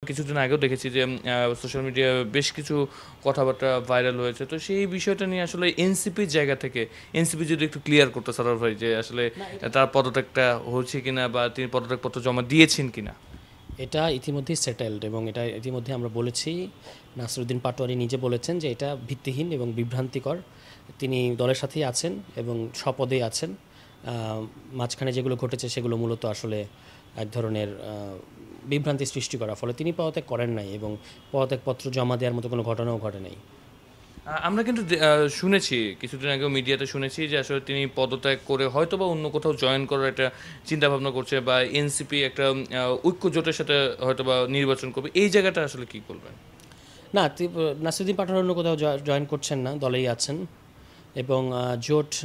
কিছুদিন আগেও দেখেছি যে সোশ্যাল মিডিয়ায় বেশ কিছু কথাবার্তা ভাইরাল হয়েছে, তো সেই বিষয়টা নিয়ে আসলে এনসিপির জায়গা থেকে এনসিপি যদি একটু ক্লিয়ার করতে সারোয়ার ভাই, যে আসলে তার পদত্যাগটা হচ্ছে কিনা বা তিনি পদত্যাগপত্র জমা দিয়েছেন কিনা। এটা ইতিমধ্যেই সেটেলড এবং এটা ইতিমধ্যে আমরা বলেছি। নাসিরুদ্দিন পাটোয়ারি নিজে বলেছেন যে এটা ভিত্তিহীন এবং বিভ্রান্তিকর। তিনি দলের সাথেই আছেন এবং স্বপদেই আছেন। মাঝখানে যেগুলো ঘটেছে সেগুলো মূলত আসলে এক ধরনের বিভ্রান্তি সৃষ্টি করা, ফলে তিনি পদত্যাগ করেন নাই এবং পদত্যাগপত্র জমা দেওয়ার মতো কোনো ঘটনাও ঘটে নাই। আমরা কিন্তু শুনেছি, কিছুদিন আগেও মিডিয়াতে শুনেছি যে আসলে তিনি পদত্যাগ করে হয়তো বা অন্য কোথাও জয়েন করার একটা চিন্তাভাবনা করছে, বা এনসিপি একটা ঐক্য জোটের সাথে হয়তো বা নির্বাচন করবে। এই জায়গাটা আসলে কি করবেন? না, নাসিরুদ্দিন পাটোয়ারি অন্য কোথাও জয়েন করছেন না, দলেই আছেন এবং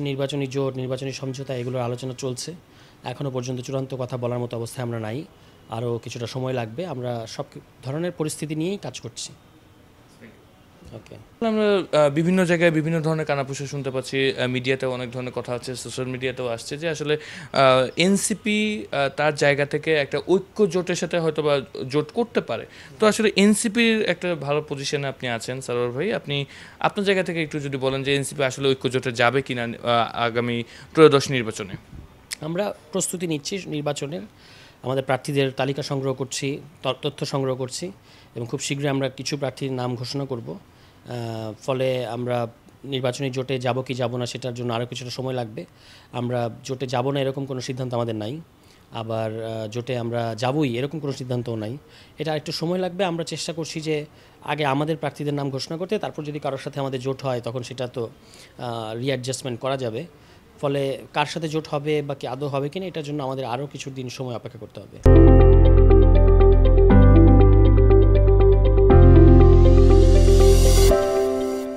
নির্বাচনী সমঝোতা এগুলোর আলোচনা চলছে। এখনও পর্যন্ত চূড়ান্ত কথা বলার মতো অবস্থায় আমরা নাই। আরও কিছুটা সময় লাগবে। আমরা সব ধরনের পরিস্থিতি নিয়েই কাজ করছি। ওকে। আমরা বিভিন্ন জায়গায় বিভিন্ন ধরনের কানাঘুষা শুনতে পাচ্ছি, মিডিয়াতেও অনেক ধরনের কথা আছে, সোশ্যাল মিডিয়াতেও আসছে যে আসলে এনসিপি তার জায়গা থেকে একটা ঐক্য জোটের সাথে হয়তো বা জোট করতে পারে। তো আসলে এনসিপির একটা ভালো পজিশনে আপনি আছেন সারোয়ার ভাই, আপনি আপনার জায়গা থেকে একটু যদি বলেন যে এনসিপি আসলে ঐক্য জোটে যাবে কিনা আগামী ত্রয়োদশ নির্বাচনে। আমরা প্রস্তুতি নিচ্ছি নির্বাচনের। আমাদের প্রার্থীদের তালিকা সংগ্রহ করছি, তথ্য সংগ্রহ করছি এবং খুব শীঘ্রই আমরা কিছু প্রার্থীর নাম ঘোষণা করব। ফলে আমরা নির্বাচনী জোটে যাব কি যাব না সেটার জন্য আরও কিছুটা সময় লাগবে। আমরা জোটে যাব না এরকম কোনো সিদ্ধান্ত আমাদের নাই, আবার জোটে আমরা যাবই এরকম কোনো সিদ্ধান্তও নাই। এটা একটু সময় লাগবে। আমরা চেষ্টা করছি যে আগে আমাদের প্রার্থীদের নাম ঘোষণা করতে, তারপর যদি কারোর সাথে আমাদের জোট হয় তখন সেটা তো রিঅ্যাডজাস্টমেন্ট করা যাবে। ফলে কার সাথে জোট হবে বা কি আদৌ হবে কিনা এটার জন্য আমাদের আরও কিছু দিন সময় অপেক্ষা করতে হবে।